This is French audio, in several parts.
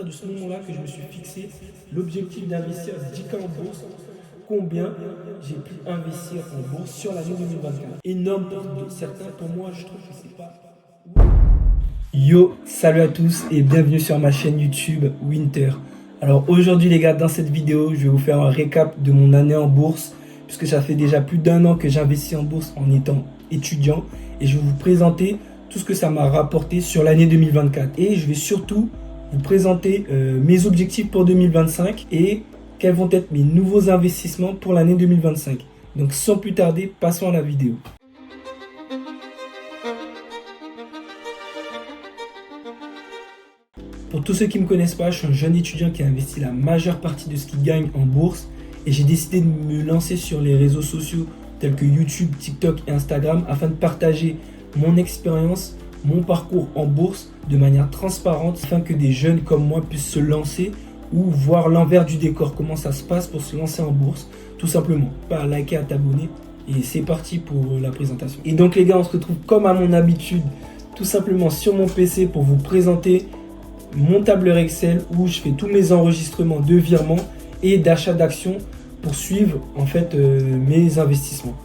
De ce moment-là que je me suis fixé l'objectif d'investir 10K en bourse. Combien j'ai pu investir en bourse sur l'année 2024. Énorme pour certains, pour moi, je trouve que c'est pas. Yo, salut à tous et bienvenue sur ma chaîne YouTube Winter. Alors aujourd'hui les gars, dans cette vidéo, je vais vous faire un récap de mon année en bourse, puisque ça fait déjà plus d'un an que j'investis en bourse en étant étudiant, et je vais vous présenter tout ce que ça m'a rapporté sur l'année 2024. Et je vais surtout vous présenter mes objectifs pour 2025 et quels vont être mes nouveaux investissements pour l'année 2025. Donc sans plus tarder, passons à la vidéo. Pour tous ceux qui ne me connaissent pas, je suis un jeune étudiant qui a investi la majeure partie de ce qu'il gagne en bourse, et j'ai décidé de me lancer sur les réseaux sociaux tels que YouTube, TikTok et Instagram afin de partager mon expérience, mon parcours en bourse de manière transparente, afin que des jeunes comme moi puissent se lancer ou voir l'envers du décor, comment ça se passe pour se lancer en bourse, tout simplement. Pas à liker, à t'abonner, et c'est parti pour la présentation. Et donc les gars, on se retrouve comme à mon habitude, tout simplement sur mon PC pour vous présenter mon tableur Excel où je fais tous mes enregistrements de virements et d'achat d'actions pour suivre en fait mes investissements.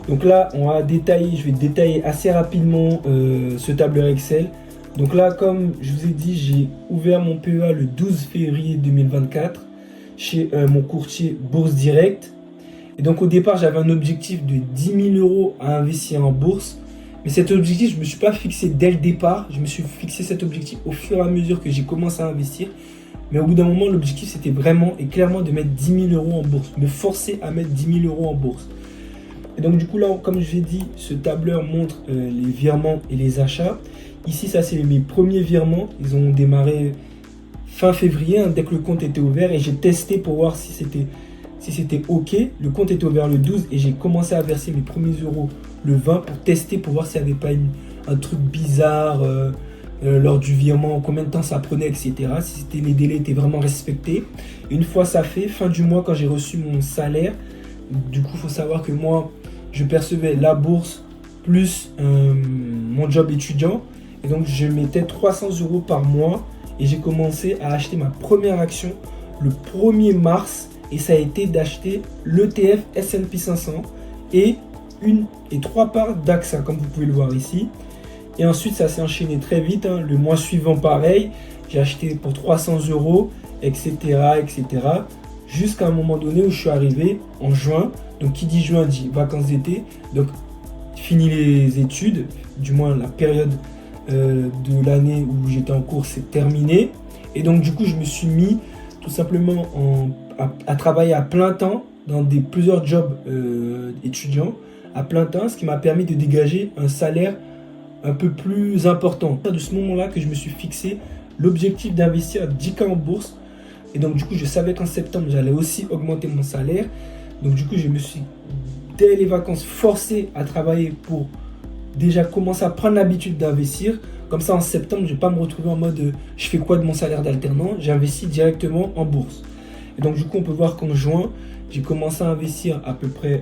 Donc là, je vais détailler assez rapidement ce tableur Excel. Donc là, comme je vous ai dit, j'ai ouvert mon PEA le 12 février 2024 chez mon courtier Bourse Direct. Et donc au départ, j'avais un objectif de 10 000 € à investir en bourse. Mais cet objectif, je ne me suis pas fixé dès le départ. Je me suis fixé cet objectif au fur et à mesure que j'ai commencé à investir. Mais au bout d'un moment, l'objectif, c'était vraiment et clairement de mettre 10 000 € en bourse. Me forcer à mettre 10 000 € en bourse. Et donc du coup, là, comme je l'ai dit, ce tableur montre les virements et les achats. Ici, ça, c'est mes premiers virements. Ils ont démarré fin février, dès que le compte était ouvert. Et j'ai testé pour voir si c'était OK. Le compte était ouvert le 12 et j'ai commencé à verser mes premiers euros le 20 pour tester, pour voir s'il n'y avait pas un truc bizarre lors du virement, combien de temps ça prenait, etc. Si les délais étaient vraiment respectés. Une fois ça fait, fin du mois, quand j'ai reçu mon salaire, du coup, il faut savoir que moi, je percevais la bourse plus mon job étudiant. Et donc, je mettais 300 € par mois et j'ai commencé à acheter ma première action le 1er mars. Et ça a été d'acheter l'ETF S&P 500 et 3 parts d'AXA, comme vous pouvez le voir ici. Et ensuite, ça s'est enchaîné très vite. Le mois suivant, pareil. J'ai acheté pour 300 €, etc., etc. Jusqu'à un moment donné où je suis arrivé en juin. Donc, qui dit juin dit vacances d'été. Donc, fini les études. Du moins, la période de l'année où j'étais en cours, c'est terminé. Et donc, du coup, je me suis mis tout simplement à travailler à plein temps dans plusieurs jobs étudiants à plein temps, ce qui m'a permis de dégager un salaire un peu plus important. C'est de ce moment-là que je me suis fixé l'objectif d'investir 10K en bourse. Et donc du coup, je savais qu'en septembre, j'allais aussi augmenter mon salaire. Donc du coup, je me suis, dès les vacances, forcé à travailler pour déjà commencer à prendre l'habitude d'investir. Comme ça, en septembre, je ne vais pas me retrouver en mode je fais quoi de mon salaire d'alternant. J'investis directement en bourse. Et donc du coup, on peut voir qu'en juin, j'ai commencé à investir à peu près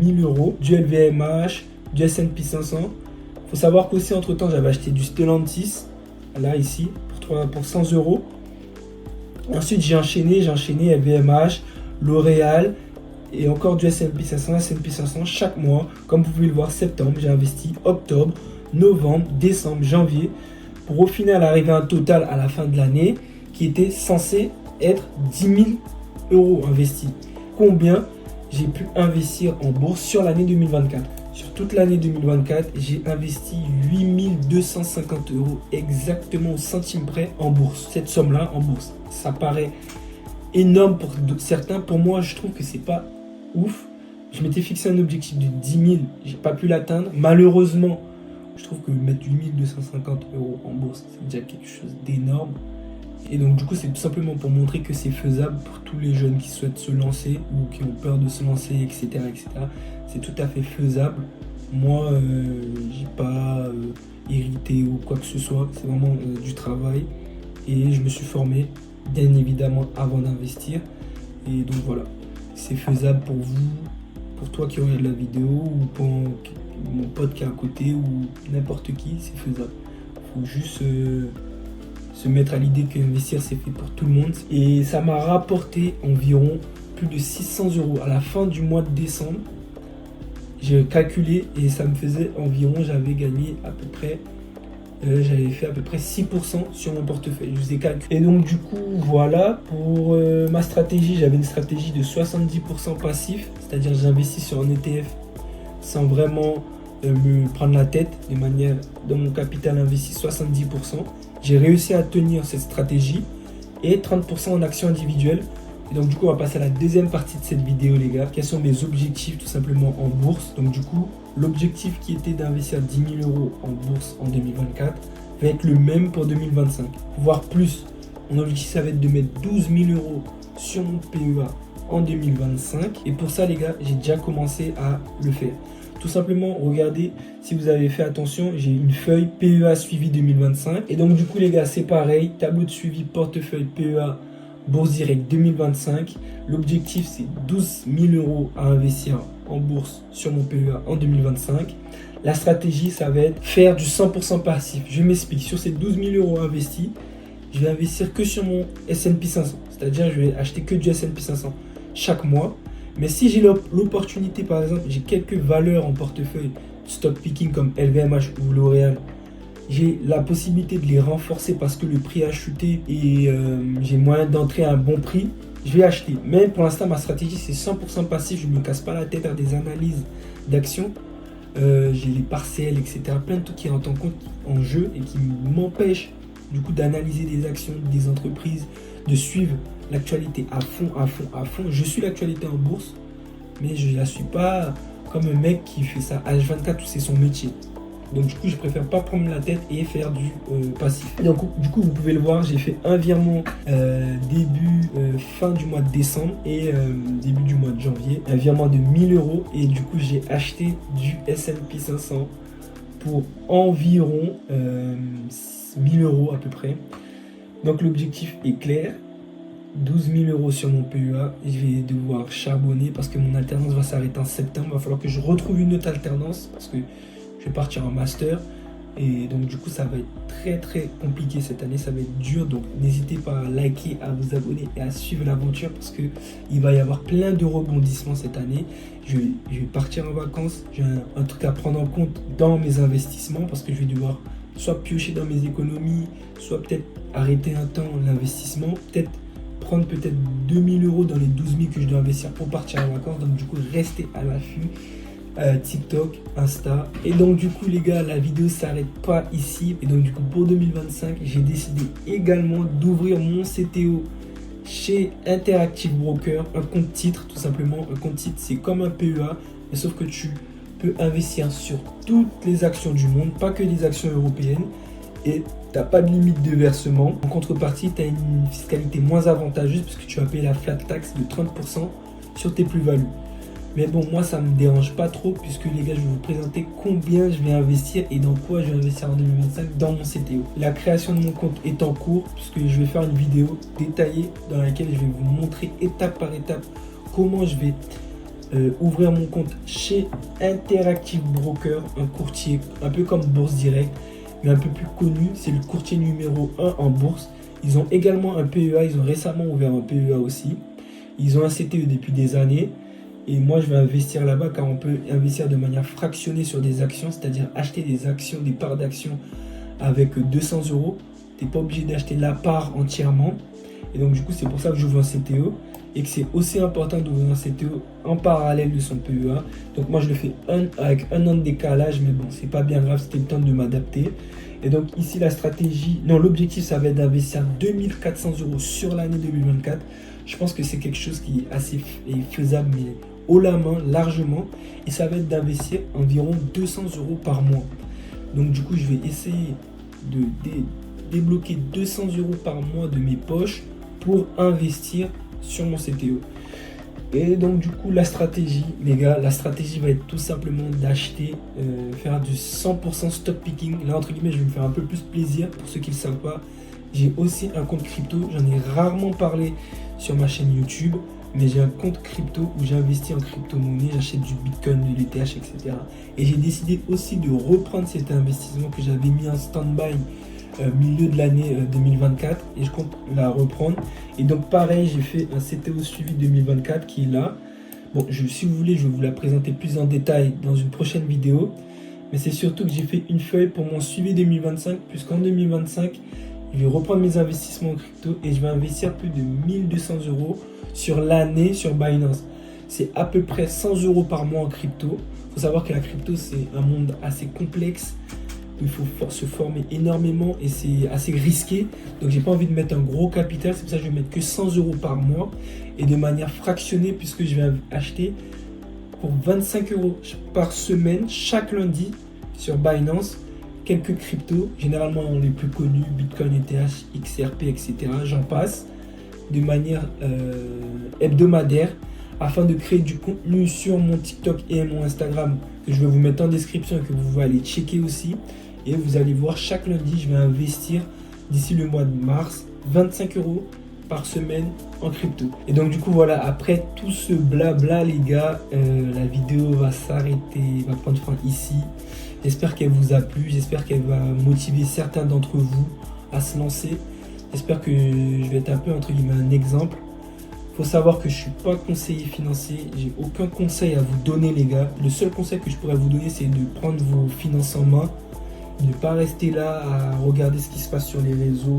1 000 €, du LVMH, du S&P 500. Il faut savoir qu'aussi, entre-temps, j'avais acheté du Stellantis, là, ici, pour 100 €. Ensuite, j'ai enchaîné LVMH, L'Oréal et encore du S&P 500 chaque mois. Comme vous pouvez le voir, septembre, j'ai investi octobre, novembre, décembre, janvier, pour au final arriver à un total à la fin de l'année qui était censé être 10 000 € investis. Combien j'ai pu investir en bourse sur l'année 2024. Sur toute l'année 2024, j'ai investi 8 250 € exactement au centime près en bourse. Cette somme-là en bourse, ça paraît énorme pour certains. Pour moi, je trouve que c'est pas ouf. Je m'étais fixé un objectif de 10 000, j'ai pas pu l'atteindre. Malheureusement, je trouve que mettre 8 250 € en bourse, c'est déjà quelque chose d'énorme. Et donc du coup, c'est tout simplement pour montrer que c'est faisable pour tous les jeunes qui souhaitent se lancer ou qui ont peur de se lancer, etc. etc. C'est tout à fait faisable. Moi, j'ai pas hérité ou quoi que ce soit. C'est vraiment du travail. Et je me suis formé, bien évidemment, avant d'investir. Et donc voilà, c'est faisable pour vous, pour toi qui regarde la vidéo, ou pour mon pote qui est à côté, ou n'importe qui, c'est faisable. Il faut juste se mettre à l'idée qu'investir c'est fait pour tout le monde. Et ça m'a rapporté environ plus de 600 € à la fin du mois de décembre. J'ai calculé et ça me faisait environ, j'avais gagné à peu près, j'avais fait à peu près 6% sur mon portefeuille. Je vous ai calculé. Et donc du coup, voilà, pour ma stratégie, j'avais une stratégie de 70% passif, c'est-à-dire j'investis sur un ETF sans vraiment me prendre la tête, de manière, dans mon capital investi 70%. J'ai réussi à tenir cette stratégie et 30% en actions individuelles. Et donc du coup on va passer à la deuxième partie de cette vidéo les gars. Quels sont mes objectifs tout simplement en bourse. Donc du coup l'objectif qui était d'investir 10 000 € en bourse en 2024 va être le même pour 2025, voire plus. Mon objectif ça va être de mettre 12 000 € sur mon PEA en 2025. Et pour ça les gars j'ai déjà commencé à le faire. Tout simplement, regardez, si vous avez fait attention, j'ai une feuille PEA suivi 2025. Et donc du coup les gars c'est pareil, tableau de suivi portefeuille PEA Bourse Direct 2025. L'objectif c'est 12 000 € à investir en bourse sur mon PEA en 2025. La stratégie ça va être faire du 100% passif. Je m'explique, sur ces 12 000 € investis, je vais investir que sur mon S&P 500. C'est-à-dire je vais acheter que du S&P 500 chaque mois. Mais si j'ai l'opportunité, par exemple, j'ai quelques valeurs en portefeuille, stock picking comme LVMH ou L'Oréal, j'ai la possibilité de les renforcer parce que le prix a chuté et j'ai moyen d'entrer à un bon prix, je vais acheter. Mais pour l'instant, ma stratégie, c'est 100% passif. Je ne me casse pas la tête à des analyses d'actions. J'ai les parcelles, etc. Plein de trucs qui rentrent en compte en jeu et qui m'empêchent du coup d'analyser des actions, des entreprises, de suivre l'actualité à fond, à fond, à fond. Je suis l'actualité en bourse, mais je ne la suis pas comme un mec qui fait ça H24 où c'est son métier. Donc du coup, je préfère pas prendre la tête et faire du passif. Et donc du coup, vous pouvez le voir, j'ai fait un virement fin du mois de décembre et début du mois de janvier. Un virement de 1 000 € et du coup, j'ai acheté du S&P 500 pour environ 1 000 € à peu près. Donc l'objectif est clair. 12 000 € sur mon PEA et je vais devoir charbonner parce que mon alternance va s'arrêter en septembre. Il va falloir que je retrouve une autre alternance parce que je vais partir en master et donc du coup ça va être très très compliqué cette année, ça va être dur. Donc n'hésitez pas à liker, à vous abonner et à suivre l'aventure parce que il va y avoir plein de rebondissements cette année. Je vais partir en vacances, j'ai un truc à prendre en compte dans mes investissements parce que je vais devoir soit piocher dans mes économies, soit peut-être arrêter un temps l'investissement, prendre peut-être 2 000 € dans les 12 000 que je dois investir pour partir en vacances. Donc du coup restez à l'affût, TikTok, Insta. Et donc du coup les gars, la vidéo s'arrête pas ici. Et donc du coup pour 2025 j'ai décidé également d'ouvrir mon CTO chez Interactive Broker, un compte titre tout simplement. Un compte titre c'est comme un PEA mais sauf que tu peux investir sur toutes les actions du monde, pas que les actions européennes. Et tu n'as pas de limite de versement. En contrepartie, tu as une fiscalité moins avantageuse puisque tu vas payer la flat tax de 30% sur tes plus-values. Mais bon, moi, ça ne me dérange pas trop puisque les gars, je vais vous présenter combien je vais investir et dans quoi je vais investir en 2025 dans mon CTO. La création de mon compte est en cours puisque je vais faire une vidéo détaillée dans laquelle je vais vous montrer étape par étape comment je vais ouvrir mon compte chez Interactive Broker, un courtier un peu comme Bourse Direct, mais un peu plus connu, c'est le courtier numéro 1 en bourse. Ils ont également un PEA, ils ont récemment ouvert un PEA aussi. Ils ont un CTE depuis des années. Et moi, je vais investir là-bas car on peut investir de manière fractionnée sur des actions, c'est-à-dire acheter des actions, des parts d'actions avec 200 €. Tu n'es pas obligé d'acheter la part entièrement. Et donc, du coup, c'est pour ça que j'ouvre un CTO et que c'est aussi important d'ouvrir un CTO en parallèle de son PEA. Donc, moi, je le fais avec un an de décalage, mais bon, c'est pas bien grave, c'était le temps de m'adapter. Et donc, ici, la stratégie, non, l'objectif, ça va être d'investir 2 400 € sur l'année 2024. Je pense que c'est quelque chose qui est assez faisable, mais haut la main, largement. Et ça va être d'investir environ 200 € par mois. Donc, du coup, je vais essayer de débloquer 200 € par mois de mes poches pour investir sur mon CTO. Et donc du coup la stratégie les gars, la stratégie va être tout simplement d'acheter, faire du 100% stock picking. Là entre guillemets je vais me faire un peu plus plaisir pour ceux qui ne le savent pas. J'ai aussi un compte crypto, j'en ai rarement parlé sur ma chaîne YouTube, mais j'ai un compte crypto où j'investis en crypto-monnaie, j'achète du Bitcoin, de l'ETH, etc. Et j'ai décidé aussi de reprendre cet investissement que j'avais mis en stand-by milieu de l'année 2024 et je compte la reprendre. Et donc pareil, j'ai fait un CTO suivi 2024 qui est là. Bon, si vous voulez, je vais vous la présenter plus en détail dans une prochaine vidéo. Mais c'est surtout que j'ai fait une feuille pour mon suivi 2025, puisqu'en 2025, je vais reprendre mes investissements en crypto et je vais investir plus de 1200 € sur l'année sur Binance. C'est à peu près 100 € par mois en crypto. Il faut savoir que la crypto, c'est un monde assez complexe. Il faut se former énormément et c'est assez risqué. Donc, j'ai pas envie de mettre un gros capital. C'est pour ça que je vais mettre que 100 € par mois et de manière fractionnée, puisque je vais acheter pour 25 € par semaine, chaque lundi, sur Binance, quelques cryptos, généralement les plus connus, Bitcoin, ETH, XRP, etc. J'en passe, de manière hebdomadaire, afin de créer du contenu sur mon TikTok et mon Instagram, que je vais vous mettre en description et que vous pouvez aller checker aussi. Et vous allez voir, chaque lundi, je vais investir d'ici le mois de mars 25 € par semaine en crypto. Et donc du coup voilà, après tout ce blabla les gars, la vidéo va s'arrêter, va prendre fin ici. J'espère qu'elle vous a plu, j'espère qu'elle va motiver certains d'entre vous à se lancer. J'espère que je vais être un peu entre guillemets un exemple. Faut savoir que je suis pas conseiller financier, j'ai aucun conseil à vous donner les gars. Le seul conseil que je pourrais vous donner, c'est de prendre vos finances en main, de ne pas rester là à regarder ce qui se passe sur les réseaux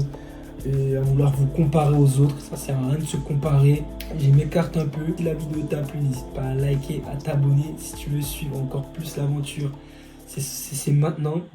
et à vouloir vous comparer aux autres. Ça sert à rien de se comparer. Je m'écarte un peu. Si la vidéo t'a plu, n'hésite pas à liker, à t'abonner si tu veux suivre encore plus l'aventure. C'est maintenant.